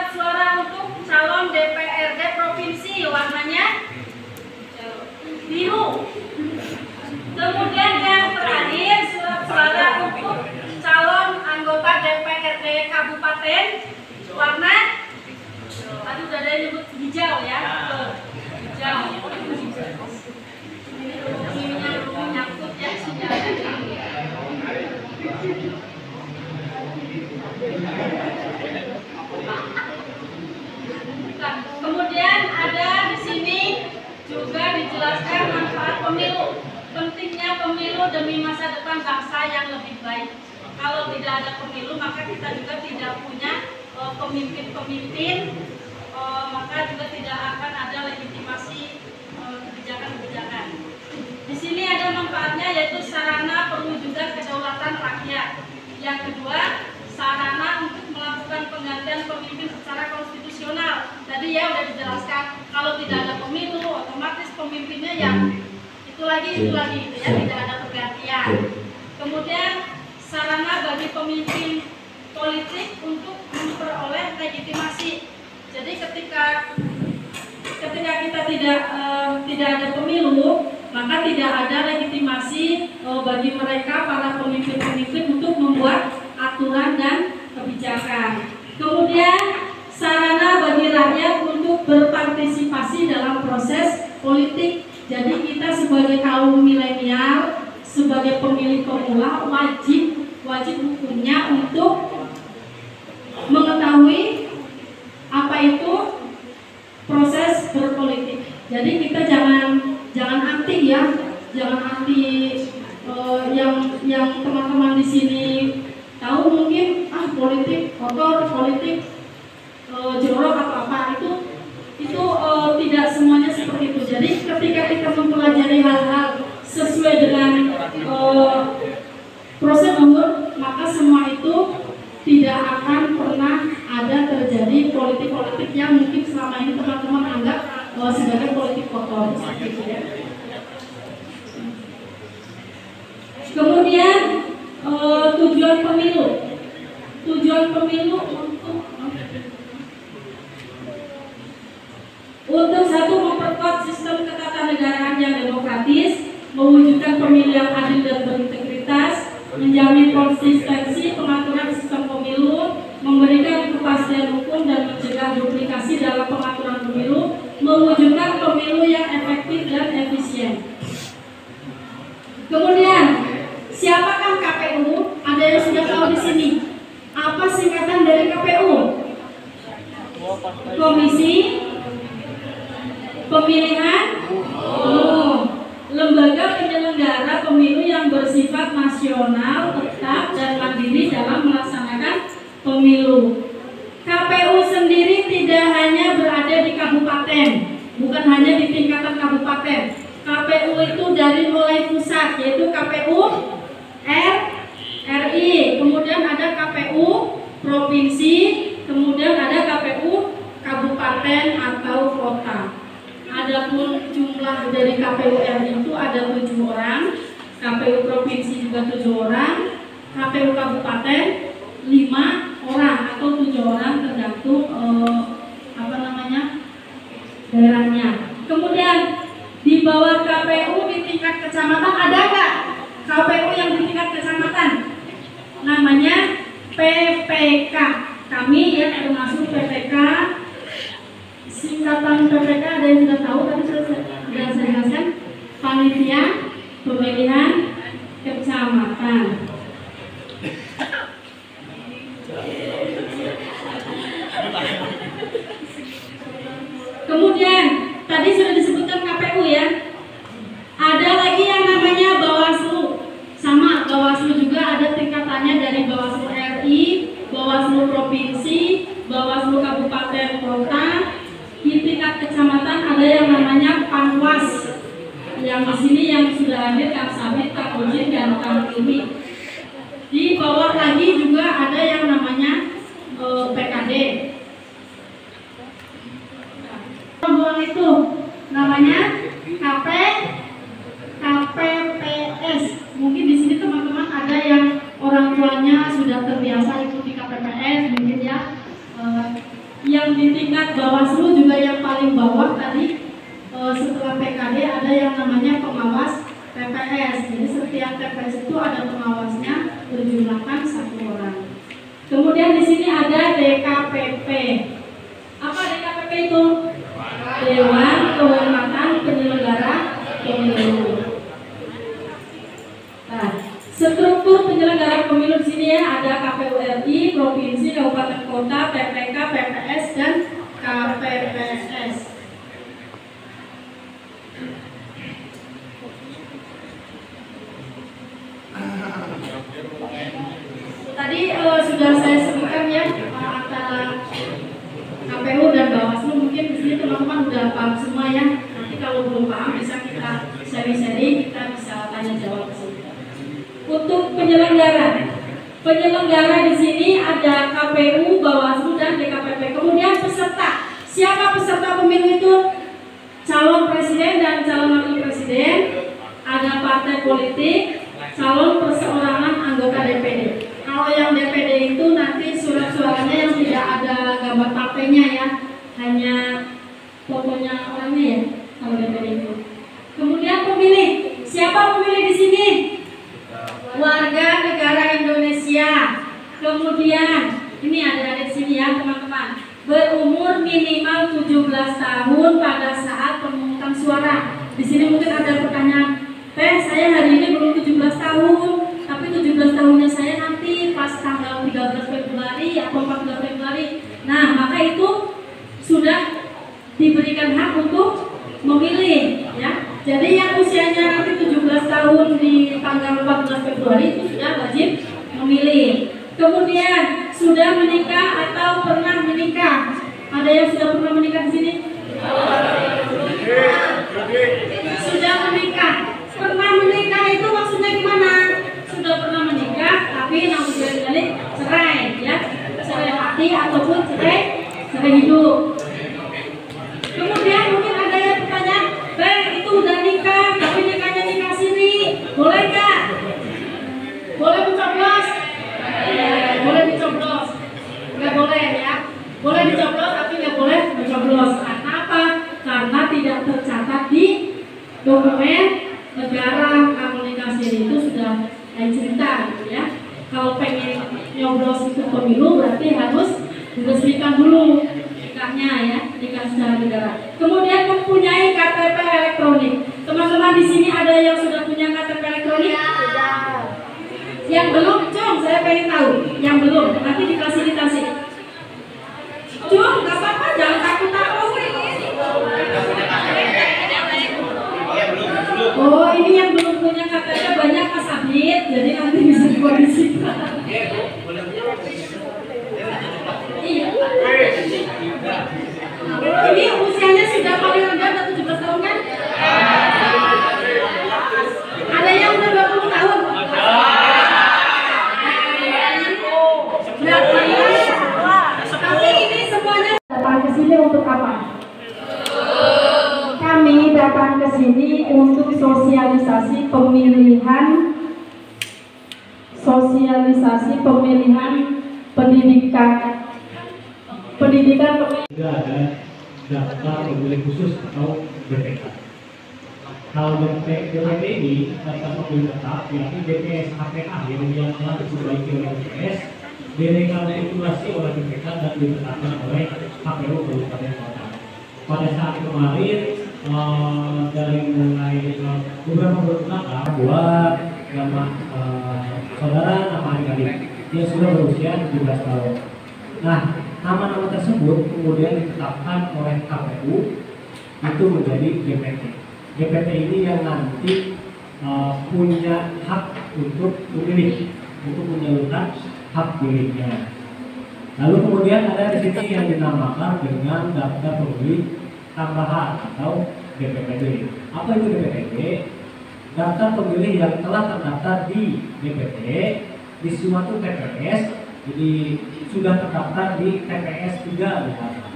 surat suara untuk calon DPRD provinsi, warnanya biru. Kemudian yang terakhir surat suara untuk calon anggota DPRD kabupaten, warna tadi udah ada yang nyebut hijau ya, hijau. Ini menyangkut ya sudah. Kemudian ada di sini juga dijelaskan manfaat pemilu. Pentingnya pemilu demi masa depan bangsa yang lebih baik. Kalau tidak ada pemilu maka kita juga tidak punya pemimpin-pemimpin, maka juga tidak akan ada legitimasi kebijakan-kebijakan. Di sini ada manfaatnya yaitu sarana perwujudan kedaulatan rakyat. Yang kedua, sarana untuk melakukan penggantian pemimpin secara konstitusional. Tadi ya udah dijelaskan, kalau tidak ada pemilu, otomatis pemimpinnya yang itu lagi gitu ya, tidak ada pergantian. Kemudian sarana bagi pemimpin politik untuk memperoleh legitimasi. Jadi ketika kita tidak ada pemilu, maka tidak ada legitimasi bagi mereka para pemimpin-pemimpin untuk membuat aturan dan kebijakan. Kemudian sarana bagi rakyat untuk berpartisipasi dalam proses politik. Jadi kita sebagai kaum milenial, sebagai pemilih pemula wajib hukumnya untuk mengetahui apa itu proses berpolitik. Jadi kita jangan anti ya, jangan anti yang teman-teman di sini tahu mungkin politik kotor, politik jorok atau apa itu tidak semuanya seperti itu. Jadi ketika kita mempelajari hal-hal sesuai dengan prosedur, maka semua itu tidak akan pernah ada terjadi politik-politik yang mungkin selama ini teman-teman anggap sebagai politik kotor gitu ya. Kemudian tujuan pemilu untuk satu, memperkuat sistem ketatanegaraan yang demokratis, mewujudkan pemilu yang adil dan berintegritas, menjamin konsistensi pengaturan sistem pemilu, memberikan kepastian hukum dan mencegah duplikasi dalam pengaturan pemilu, mewujudkan pemilu yang efektif dan efisien. Kemudian, siapakah KPU? Ada yang sudah tahu di sini. Apa singkatan dari KPU? Komisi Pemilihan Umum. Lembaga penyelenggara pemilu yang bersifat nasional, tetap dan mandiri dalam melaksanakan pemilu. KPU sendiri tidak hanya berada di kabupaten, bukan hanya di tingkatan kabupaten. KPU itu dari mulai pusat, yaitu KPU RI, kemudian ada KPU provinsi, kemudian ada KPU kabupaten atau kota. Adapun jumlah dari KPU RI itu ada 7 orang, KPU provinsi juga 7 orang, KPU kabupaten 5 orang atau 7 orang tergantung daerahnya. Kemudian di bawah KPU di tingkat kecamatan ada nggak KPU yang di tingkat kecamatan? Namanya PPK. Kami ya termasuk PPK. Singkatan PPK ada yang sudah tahu, tadi sudah saya jelaskan. Panitia Pemilihan Kecamatan. Kemudian tadi sudah disebutkan KPU ya. Ada lagi yang namanya Bawaslu. Sama, Bawaslu juga ada tingkatannya dari Bawaslu RI, Bawaslu provinsi, Bawaslu kabupaten kota. Di tingkat kecamatan ada yang namanya Panwas. Yang di sini yang sudah hadir Kang Sabit, Kang Ujin, dan Kang Ilmi. Di bawah lagi juga ada yang namanya PKD. Rombongan itu namanya KPPS. Mungkin di sini teman-teman ada yang orang tuanya sudah terbiasa ikuti KPPS, mungkin ya. Yang yang di tingkat Bawaslu juga yang paling bawah tadi, setelah PKD ada yang namanya pengawas TPS. Jadi setiap TPS itu ada pengawasnya, berjumlahkan 1 orang. Kemudian di sini ada DKPP. Apa DKPP itu? Dewan Kehormatan Penyelenggara Pemilu. Nah, struktur penyelenggara pemilu di sini ya, ada KPU RI, provinsi, kabupaten kota, PPK, PPS, dan KPPS. Tadi sudah saya sebutkan ya, antara KPU dan Bawaslu. Mungkin di sini teman-teman udah paham semua ya. Nanti kalau belum paham bisa kita seri-seri, kita bisa tanya jawab. Untuk penyelenggara di sini ada KPU, Bawaslu, dan DKPP. Kemudian peserta. Siapa peserta pemilu itu? Calon presiden dan calon wakil presiden. Ada partai politik, calon perseorangan anggota DPD. Kalau yang DPD itu nanti surat suaranya yang tidak ada gambar partainya ya, hanya fotonya orangnya ya. Kalau DPD itu. Kemudian pemilih. Siapa pemilih di sini? Warga negara Indonesia. Kemudian ini ada di sini ya teman-teman, berumur minimal 17 tahun pada saat pemungutan suara. Di sini mungkin ada pertanyaan, saya hari ini belum 17 tahun, tapi 17 tahunnya saya nanti pas tanggal 13 Februari atau 14 Februari. Nah, maka itu sudah diberikan hak untuk memilih ya. Jadi yang usianya nanti 17 tahun di tanggal 14 Februari itu sudah wajib memilih. Kemudian sudah menikah atau pernah menikah. Ada yang sudah pernah menikah di sini? Sudah menikah. Pernah menikah itu maksudnya gimana? Sudah pernah menikah tapi namun dari cerai ya. Cerai mati ataupun cerai hidup. Kemudian mungkin ada yang bertanya, itu udah nikah, tapi nikahnya nikah sini, boleh nggak? Boleh mencoblos? Boleh dicoblos. Nggak boleh ya. Boleh dicoblos tapi nggak boleh mencoblos. Karena apa? Karena tidak tercatat di dokumen negara. Kalau nikah siri itu sudah lain cerita gitu ya. Kalau pengen nyoblos itu pemilu berarti harus diresmikan dulu nikahnya ya, nikah secara negara. Kemudian mempunyai KTP elektronik. Teman-teman di sini ada yang sudah punya KTP elektronik? Sudah. Yang belum, saya pengen tahu. Yang belum, nanti difasilitasi. Nggak apa-apa, jangan takut-takut. Oh, ini yang belum punya KTP banyak Mas Abid, jadi nanti bisa dikondisikan. Iya. Ini usianya sudah paling rendah 17 tahun kan? Ada yang udah 20 tahun? Tapi ini semuanya datang ke sini untuk apa? Kami datang ke sini untuk sosialisasi pemilihan pendidikan. Tidak ada daftar pemilih khusus atau BPK. Kalau DPD ini daftar pemilih tetap, yakni DPS HPA yang telah diperbaiki oleh DPS, direkapitulasi oleh BPK dan ditetapkan oleh KPU Kabupaten Kota. Pada saat kemarin dari mulai beberapa bulan belakang buat nama saudara nama adik-adik dia sudah berusia 17 tahun. Nah, nama-nama tersebut kemudian ditetapkan oleh KPU itu menjadi GPT. GPT ini yang nanti punya hak untuk memilih, untuk menyalurkan hak pilihnya. Lalu kemudian ada di sini yang dinamakan dengan daftar pemilih tambahan atau DPTB. Apa itu DPTB? Daftar pemilih yang telah terdaftar di DPT di suatu TPS, jadi sudah terdaftar di TPS 3 misalnya.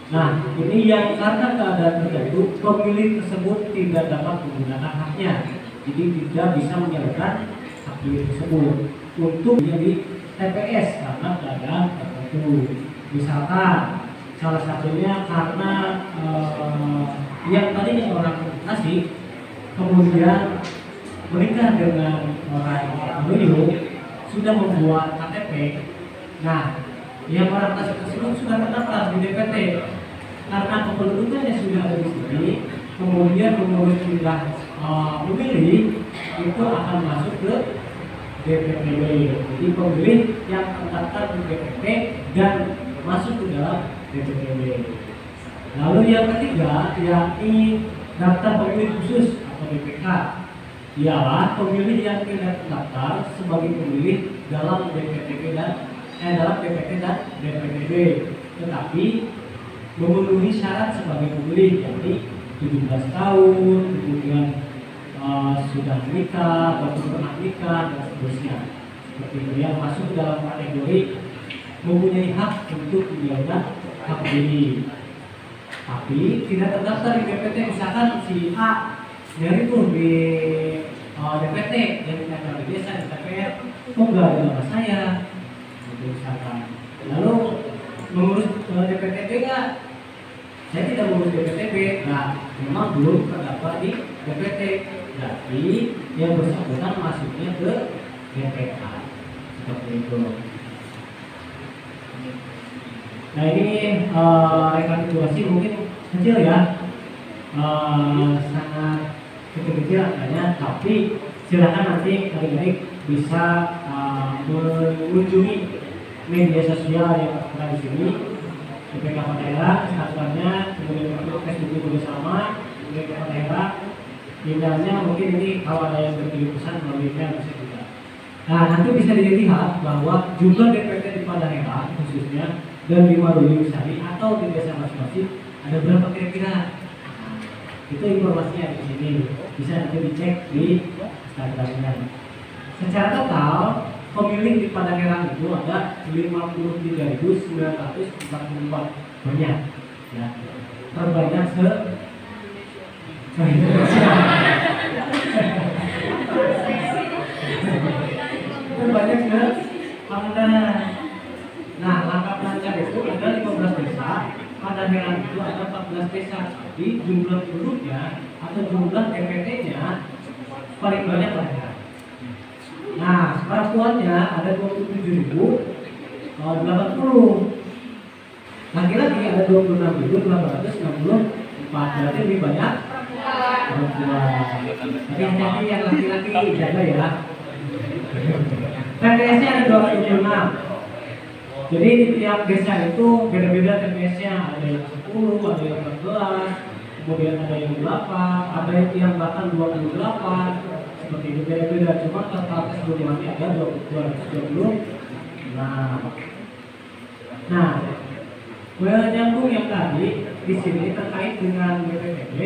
Nah, ini yang karena keadaan tertentu pemilih tersebut tidak dapat menggunakan haknya, jadi tidak bisa menyalurkan hak pilih tersebut untuk menjadi TPS karena keadaan tertentu. Misalkan Salah satunya karena yang tadinya orang asing kemudian menikah dengan orang Melayu sudah membuat KTP. Nah, yang orang asing tersebut sudah terdaftar di DPT. Karena kependudukannya sudah ada di sini, kemudian mengurus pindah memilih itu akan masuk ke DPTB. Jadi pemilih yang terdaftar di DPT dan masuk ke dalam DPTB. Lalu yang ketiga, yakni daftar pemilih khusus atau DPK, ialah pemilih yang tidak terdaftar sebagai pemilih dalam DPTB dan dalam DPT dan DPTB, tetapi memenuhi syarat sebagai pemilih, yakni 17 tahun, kemudian sudah menikah, ataupun pernah nikah, dan seterusnya. Seperti itu yang masuk dalam kategori mempunyai hak untuk menjalankan hak pilih, tapi tidak terdaftar di DPT. Misalkan si A dari itu di DPT dan tidak di desa di TPR, kok nggak ada nama saya, misalkan. Lalu mengurus DPTB nggak? Saya tidak mengurus DPTB. Nah, memang belum terdaftar di DPT. Jadi yang bersangkutan masuknya ke DPK. Seperti itu. Nah, ini rekapitulasi mungkin kecil ya, sangat kecil-kecil angkanya, tapi silakan nanti adik-adik bisa mengunjungi media sosial yang ada di sini, BPK Daerah, Instagramnya, kemudian Facebook bersama BPK Daerah. Emailnya mungkin ini kalau ada yang berkirim pesan melalui email bisa juga. Nah, nanti bisa dilihat bahwa jumlah DPT di Daerah khususnya dan di Maruli Sari atau di desa masing-masing ada berapa kira-kira. Nah, itu informasinya di sini, bisa nanti dicek di Instagramnya. Secara total pemilih di Daerah itu ada 53.944 banyak, ya, terbanyak terbanyak Pangandaran. Nah, langkah lancar itu ada 15 desa, Pangandaran itu ada 14 desa. Jadi jumlah penduduknya atau jumlah DPT-nya paling banyak Pangandaran. Nah, perempuannya ada 27.080. Laki-laki ada 26.864. Berarti lebih banyak perempuan. Tapi hati-hati yang laki-laki jaga ya. TPS-nya ada 26. Jadi di tiap desa itu beda-beda TPS-nya. Ada yang 10, ada yang 14, kemudian ada yang 8, ada yang bahkan 28. Seperti itu beda-beda. Cuma total keseluruhannya ada 220. Nah, menyambung yang tadi di sini terkait dengan BPTB,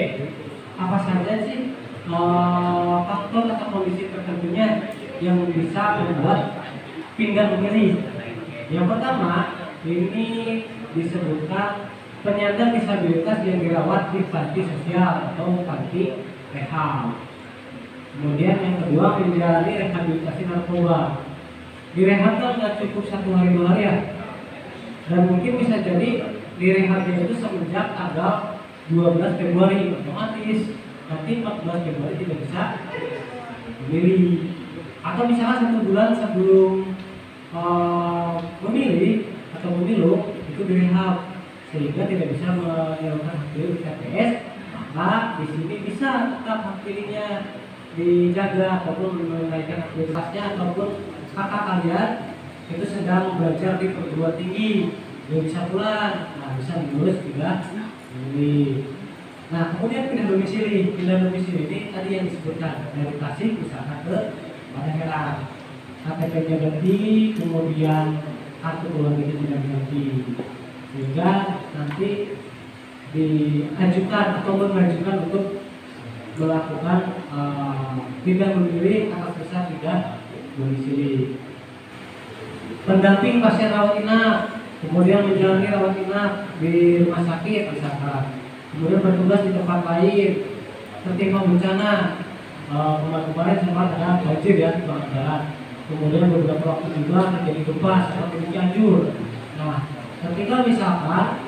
apa saja sih faktor atau kondisi tertentunya yang bisa membuat pindah memilih? Yang pertama, ini disebutkan penyandang disabilitas yang dirawat di panti sosial atau panti rehab. Kemudian yang kedua, menjalani rehabilitasi narkoba. Di rehab kan nggak cukup 1 hari 2 hari ya, dan mungkin bisa jadi di rehabnya itu semenjak tanggal 12 Februari, otomatis nanti 14 Februari tidak bisa memilih. Atau misalnya 1 bulan sebelum memilih atau pemilu itu direhab sehingga tidak bisa menyalurkan hak pilih di TPS, maka di sini bisa tetap hak pilihnya dijaga ataupun menaikkan aktivitasnya, ataupun kakak kalian itu sedang belajar di perguruan tinggi dia bisa pulang, nah bisa diurus juga memilih. Nah, kemudian pindah domisili ini tadi yang disebutkan dari Tasik misalkan ke Daerah, KTP-nya ganti, kemudian kartu keluarganya tidak diganti, sehingga nanti diajukan atau mengajukan untuk melakukan pindah memilih atas dasar pindah domisili. Pendamping pasien rawat inap, kemudian menjalani rawat inap di rumah sakit misalkan, kemudian bertugas di tempat lain tertimpa bencana. Kemarin sempat ada banjir ya di Pangandaran, kemudian beberapa waktu juga terjadi gempa seperti di Cianjur. Nah, ketika misalkan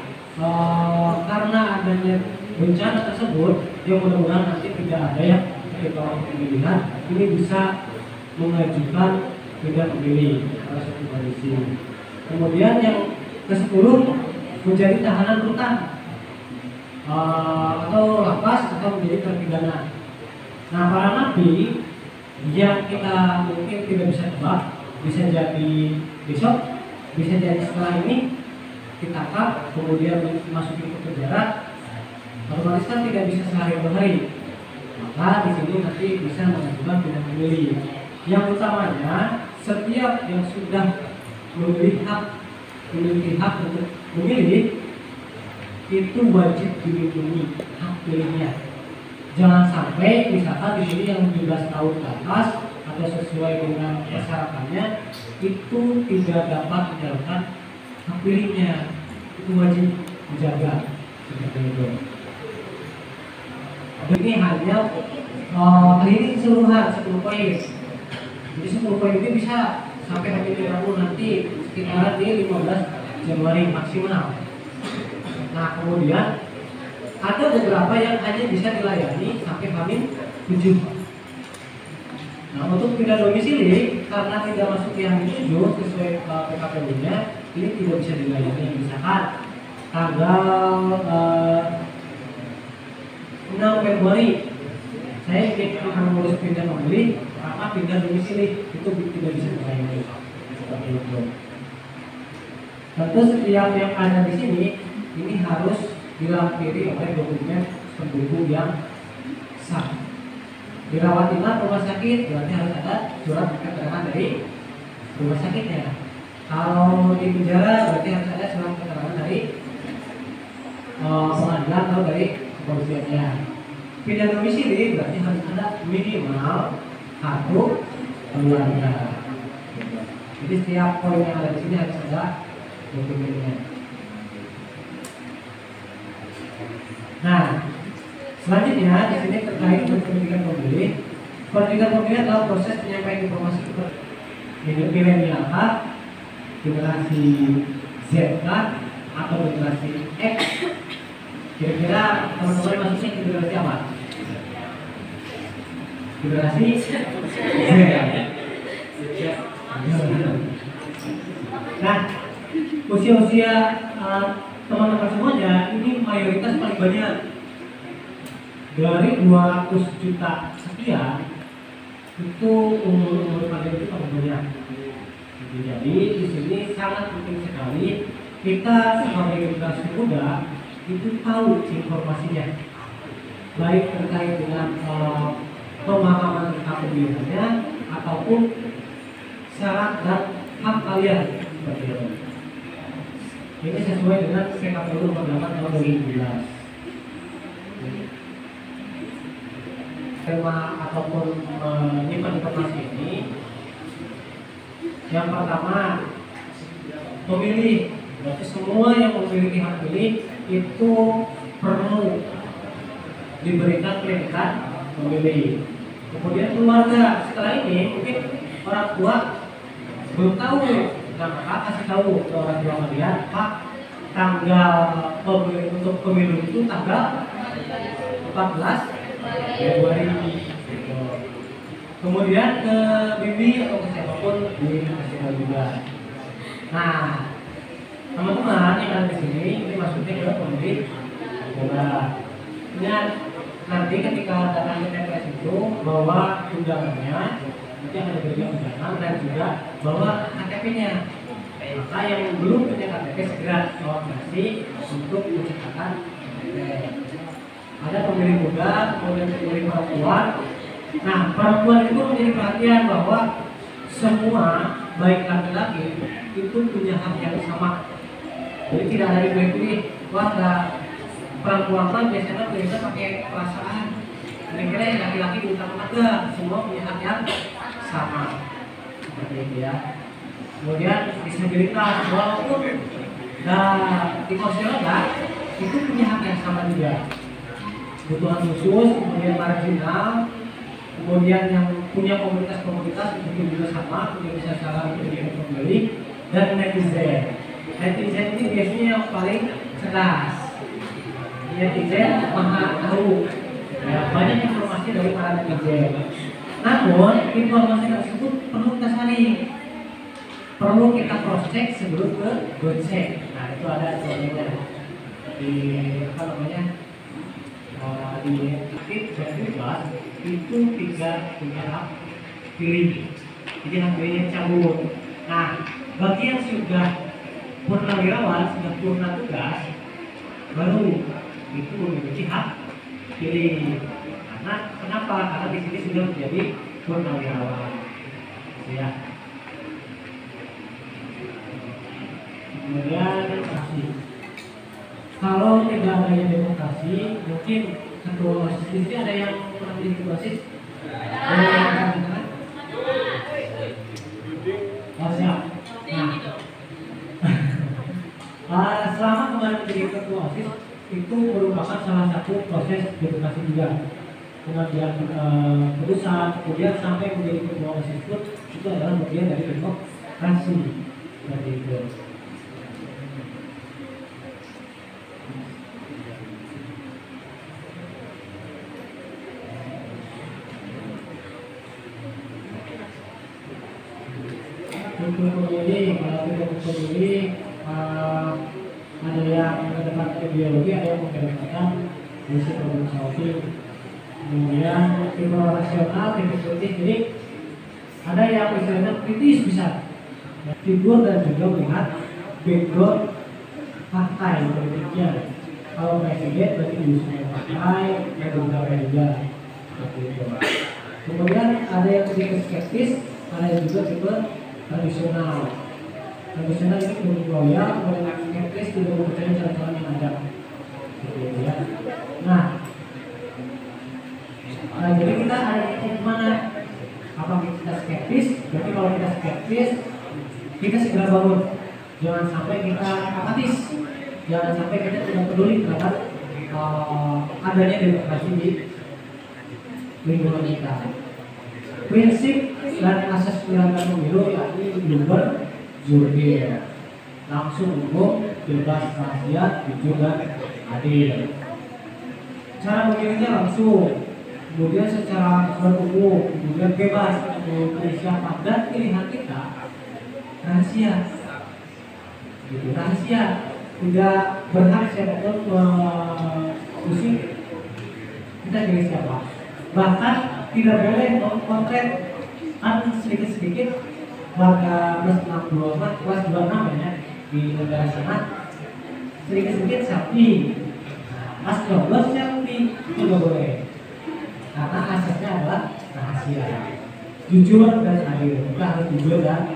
karena adanya bencana tersebut, yang mudah-mudahan nanti tidak ada ya ketika waktu pemilihan ini bisa mengajukan tidak memilih salah satu kondisi. Kemudian yang ke-10 menjadi tahanan rutan atau lapas atau menjadi terpidana. Nah, para napi yang kita mungkin tidak bisa tebak, bisa jadi besok, bisa jadi setelah ini ditangkap, kemudian dimasukin ke penjara, otomatis kan tidak bisa sehari dua hari. Maka di sini nanti bisa mengajukan tidak memilih. Yang utamanya setiap yang sudah memiliki hak untuk memilih itu wajib dilindungi hak pilihnya. Jangan sampai misalkan di sini yang 17 tahun ke atas atau sesuai dengan persyaratannya itu tidak dapat menjalankan hak pilihnya, itu wajib dijaga seperti itu. Ini hanya ini keseluruhan 10 poin. Jadi 10 poin ini bisa sampai hari Rabu nanti sekitar di 15 Januari maksimal. Nah, kemudian ada beberapa yang hanya bisa dilayani sampai H-7. Nah, untuk pindah domisili karena tidak masuk ke H-7 sesuai PKPU-nya, ini tidak bisa dilayani. Misalkan tanggal 6 Februari saya ingin mengurus pindah memilih karena pindah domisili, itu tidak bisa dilayani seperti itu. Tentu setiap yang ada di sini ini harus dilampiri oleh dokumen pendukung yang sah. Dirawat inap rumah sakit berarti harus ada surat keterangan dari rumah sakitnya. Kalau di penjara berarti harus ada surat keterangan dari pengadilan atau dari kepolisiannya. Pindah domisili berarti harus ada minimal kartu keluarga. Jadi setiap poin yang ada di sini harus ada dokumennya. Nah, selanjutnya di sini terkait dengan pendidikan pemilih. Pendidikan pemilih adalah proses penyampaian informasi ke milenial generasi Z atau generasi X. Kira-kira teman-teman maksudnya generasi apa? Generasi Z. Nah, usia-usia teman-teman semuanya ini mayoritas paling banyak dari 200 juta sekian itu umur paling itu paling banyak. Jadi di sini sangat penting sekali kita sebagai generasi muda itu tahu informasinya, baik terkait dengan pemahaman tentang pemilihannya ataupun syarat dan hak kalian seperti itu. Ini sesuai dengan PKPU nomor 8 tahun 2011. Tema ataupun menyimpan informasi ini, yang pertama pemilih, berarti semua yang memiliki hak pilih itu perlu diberikan predikat memilih. Kemudian keluarga, setelah ini mungkin orang tua belum tahu, nah maka kasih tahu ke orang tua kalian, Pak, tanggal untuk pemilu itu tanggal 14 Februari. Kemudian ke bibi atau ke siapapun dikasih tahu juga. Nah, teman-teman yang ada di sini ini maksudnya ke pemilih bola. Dan nanti ketika datang ke TPS itu bawa undangannya, nanti akan diberikan undangan dan juga bawa KTP-nya. Maka yang belum punya KTP segera koordinasi untuk menciptakan KTP. Ada pemilih muda, kemudian pemilih perempuan. Nah, perempuan itu menjadi perhatian bahwa semua baik laki-laki itu punya hak yang sama. Jadi tidak ada dipilih-pilih. Wah, perempuan kan biasanya biasa pakai perasaan. Kira-kira yang laki-laki diutamakan enggak? Semua punya hak yang sama. Seperti itu ya. Kemudian disabilitas, walaupun di masyarakat itu punya hak yang sama juga. Kebutuhan khusus, kemudian marginal, kemudian yang punya komunitas-komunitas itu juga sama, punya bisa salah untuk menjadi pemilih, dan netizen. Netizen ini biasanya yang paling cerdas. Netizen maha tahu. Ya, banyak informasi dari para netizen. Namun informasi tersebut perlu kita saring, perlu kita cross check sebelum ke gocek. Nah itu ada contohnya di apa namanya di aktif dan bebas itu tiga hak pilih, jadi hak pilihnya cabut. Nah bagi yang sudah purnawirawan, sudah purna tugas, baru itu memiliki hak pilih. Karena kenapa? Karena di sini sudah menjadi purnawirawan. Ya. Kemudian demokrasi. Kalau tidak adanya demokrasi, mungkin ketua OSIS di sini ada yang pernah menjadi ketua OSIS? Oh siap. Nah, selama kemarin menjadi ketua OSIS itu merupakan salah satu proses demokrasi juga. Pengambilan keputusan, kemudian sampai menjadi ketua OSIS pun itu adalah bagian dari demokrasi. Seperti itu. Untuk pemilih, kalau tidak pemilih ada yang mengedepankan biologi, ada yang mengedepankan fungsi problem solving. Kemudian ilmu rasional, teknik kritis, jadi ada yang istilahnya kritis bisa figur dan juga melihat background fakta yang politiknya. Kalau presiden berarti diusulkan partai dan beberapa juga seperti itu. Kemudian ada yang sedikit skeptis, ada yang juga tipe tradisional. Tradisional itu belum loyal, kemudian yang skeptis tidak mempercayai cara-cara yang ada. Gitu ya. Nah, jadi kita ada di mana? Apa kita skeptis? Berarti kalau kita skeptis, kita segera bangun. Jangan sampai kita apatis. Jangan sampai kita tidak peduli terhadap adanya demokrasi di lingkungan kita. Prinsip dan asas penyelenggaraan pemilu yakni jujur, jurdil, langsung umum, bebas rahasia, jujur dan adil. Cara pemilihnya langsung, kemudian secara umum, kemudian bebas memilih siapa dan pilihan kita rahasia. Gitu, rahasia, tidak berhak siapapun mengusik kita pilih siapa. Bahkan tidak boleh mengkontrak sedikit-sedikit warga kelas 64, kelas 26 ya di negara sana sedikit-sedikit sapi, kelas 12 sapi itu tidak boleh karena asasnya adalah rahasia, jujur dan adil. Kita harus jujur dan